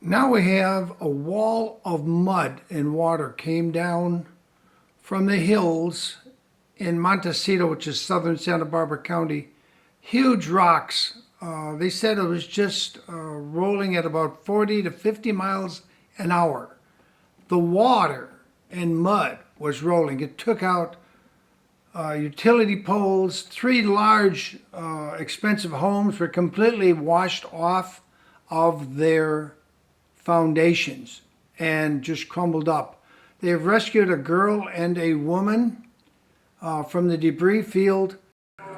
Now we have a wall of mud and water came down from the hills in Montecito, which is southern Santa Barbara County. Huge rocks. They said it was just rolling at about 40 to 50 miles an hour. The water and mud was rolling. It took out utility poles. Three large, expensive homes were completely washed off of their foundations and just crumbled up. They have rescued a girl and a woman from the debris field.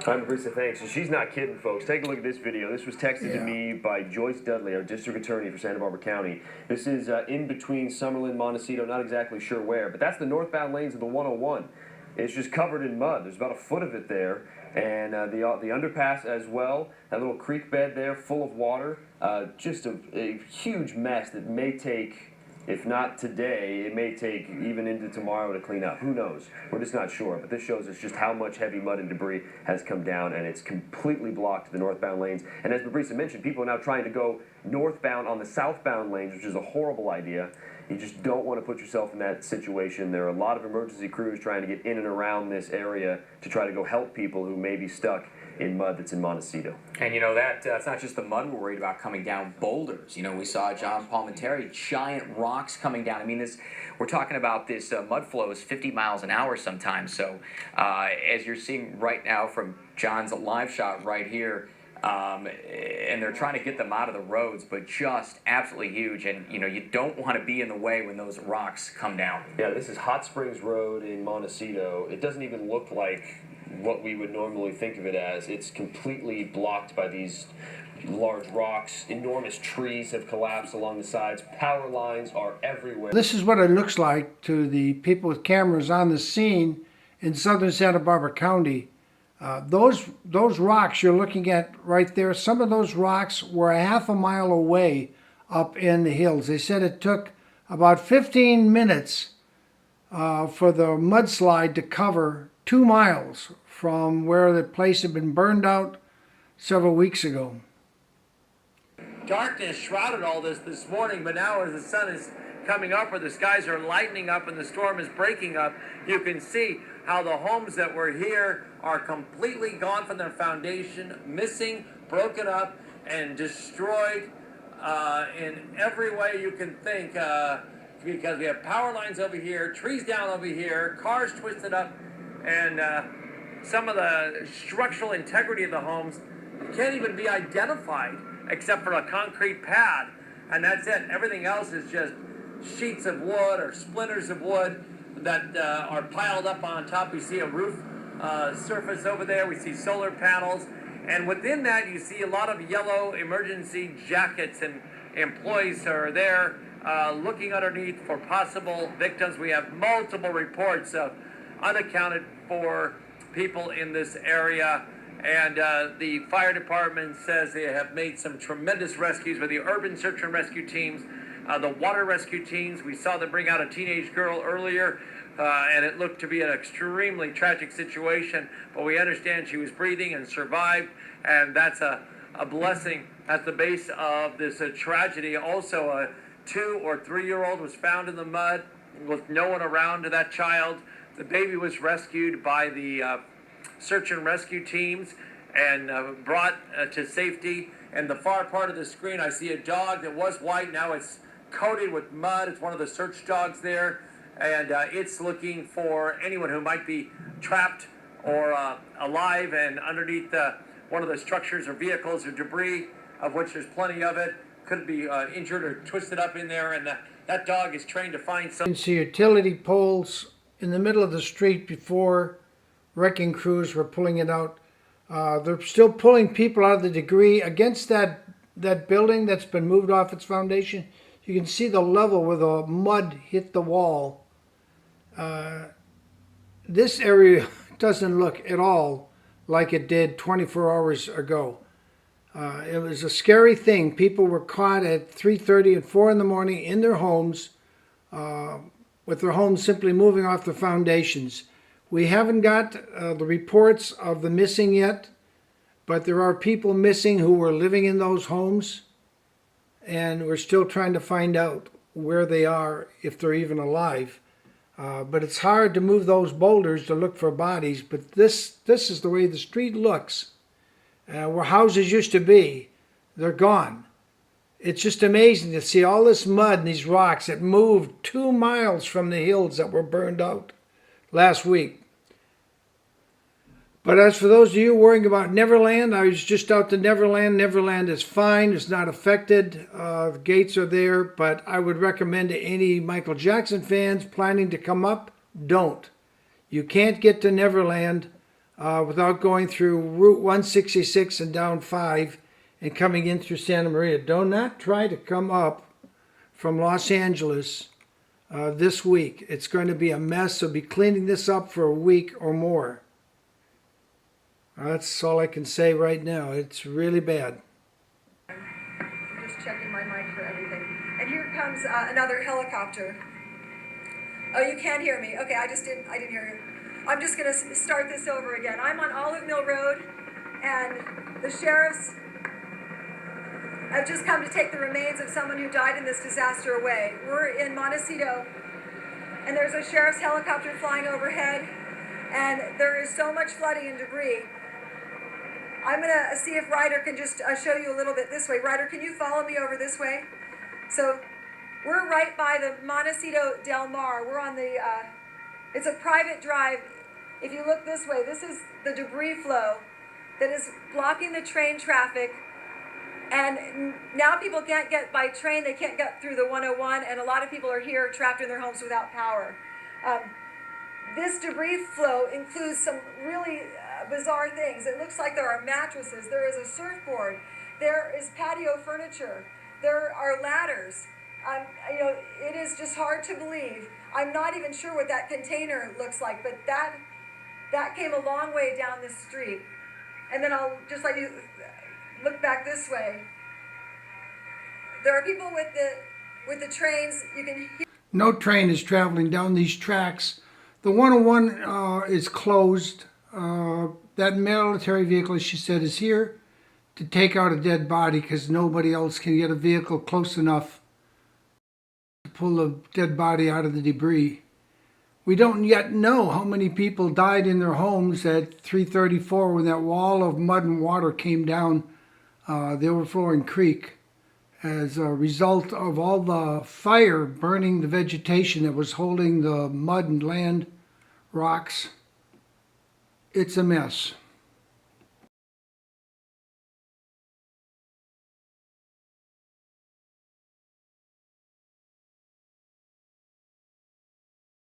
I'm Marissa, thanks. And she's not kidding, folks. Take a look at this video. This was texted to me by Joyce Dudley, our district attorney for Santa Barbara County. This is in between Summerlin, Montecito, not exactly sure where, but that's the northbound lanes of the 101. It's just covered in mud. There's about a foot of it there. And the underpass as well, that little creek bed there full of water. Just a huge mess that may take, if not today, it may take even into tomorrow to clean up. Who knows? We're just not sure. But this shows us just how much heavy mud and debris has come down, and it's completely blocked the northbound lanes. And as Marisa mentioned, people are now trying to go northbound on the southbound lanes, which is a horrible idea. You just don't want to put yourself in that situation. There are a lot of emergency crews trying to get in and around this area to try to go help people who may be stuck in mud that's in Montecito. And you know, that's not just the mud we're worried about coming down, boulders. You know, we saw John Palmentary, giant rocks coming down. I mean, we're talking about this mud flow is 50 miles an hour sometimes. So as you're seeing right now from John's live shot right here, and they're trying to get them out of the roads, but just absolutely huge. And, you know, you don't want to be in the way when those rocks come down. Yeah, this is Hot Springs Road in Montecito. It doesn't even look like what we would normally think of it as. It's completely blocked by these large rocks. Enormous trees have collapsed along the sides. Power lines are everywhere. This is what it looks like to the people with cameras on the scene in southern Santa Barbara County. Those rocks you're looking at right there, some of those rocks were a half a mile away up in the hills. They said it took about 15 minutes for the mudslide to cover 2 miles from where the place had been burned out several weeks ago. Darkness shrouded all this morning, but now as the sun is coming up or the skies are lightening up and the storm is breaking up, you can see how the homes that were here are completely gone from their foundation, missing, broken up, and destroyed in every way you can think, because we have power lines over here, trees down over here, cars twisted up, and some of the structural integrity of the homes can't even be identified except for a concrete pad, and that's it. Everything else is just sheets of wood or splinters of wood that are piled up on top. We see a roof surface over there. We see solar panels. And within that, you see a lot of yellow emergency jackets, and employees are there looking underneath for possible victims. We have multiple reports of unaccounted for people in this area. And the fire department says they have made some tremendous rescues with the urban search and rescue teams, the water rescue teams. We saw them bring out a teenage girl earlier, and it looked to be an extremely tragic situation. But we understand she was breathing and survived, and that's a blessing at the base of this tragedy. Also, a 2 or 3-year-old was found in the mud with no one around to that child. The baby was rescued by the search and rescue teams and brought to safety. In the far part of the screen, I see a dog that was white. Now it's coated with mud. It's one of the search dogs there, and it's looking for anyone who might be trapped or alive and underneath one of the structures or vehicles or debris, of which there's plenty of it. Could be injured or twisted up in there, and that dog is trained to find something. You can see utility poles in the middle of the street before wrecking crews were pulling it out. They're still pulling people out of the debris against that building that's been moved off its foundation. You can see the level where the mud hit the wall. This area doesn't look at all like it did 24 hours ago. It was a scary thing. People were caught at 3:30 and 4 in the morning in their homes, with their homes simply moving off the foundations. We haven't got the reports of the missing yet, but there are people missing who were living in those homes. and we're still trying to find out where they are, if they're even alive. But it's hard to move those boulders to look for bodies. But this is the way the street looks. Where houses used to be, they're gone. It's just amazing to see all this mud and these rocks that moved 2 miles from the hills that were burned out last week. But as for those of you worrying about Neverland, I was just out to Neverland. Neverland is fine. It's not affected. The gates are there. But I would recommend to any Michael Jackson fans planning to come up, don't. You can't get to Neverland without going through Route 166 and down 5 and coming in through Santa Maria. Do not try to come up from Los Angeles this week. It's going to be a mess. So be cleaning this up for a week or more. That's all I can say right now. It's really bad. Just checking my mic for everything. And here comes another helicopter. Oh, you can't hear me. Okay, I didn't hear you. I'm just going to start this over again. I'm on Olive Mill Road, and the sheriffs have just come to take the remains of someone who died in this disaster away. We're in Montecito, and there's a sheriff's helicopter flying overhead, and there is so much flooding and debris. I'm going to see if Ryder can just show you a little bit this way. Ryder, can you follow me over this way? So we're right by the Montecito Del Mar. We're on the, it's a private drive. If you look this way, this is the debris flow that is blocking the train traffic. And now people can't get by train. They can't get through the 101. And a lot of people are here trapped in their homes without power. This debris flow includes some really bizarre things. It looks like there are mattresses. There is a surfboard. There is patio furniture. There are ladders. It is just hard to believe. I'm not even sure what that container looks like, but that came a long way down this street. And then I'll just let you look back this way. There are people with the trains. You can hear. No train is traveling down these tracks. The 101 is closed. That military vehicle, she said, is here to take out a dead body because nobody else can get a vehicle close enough to pull the dead body out of the debris. We don't yet know how many people died in their homes at 334 when that wall of mud and water came down the overflowing creek as a result of all the fire burning the vegetation that was holding the mud and land rocks. It's a mess.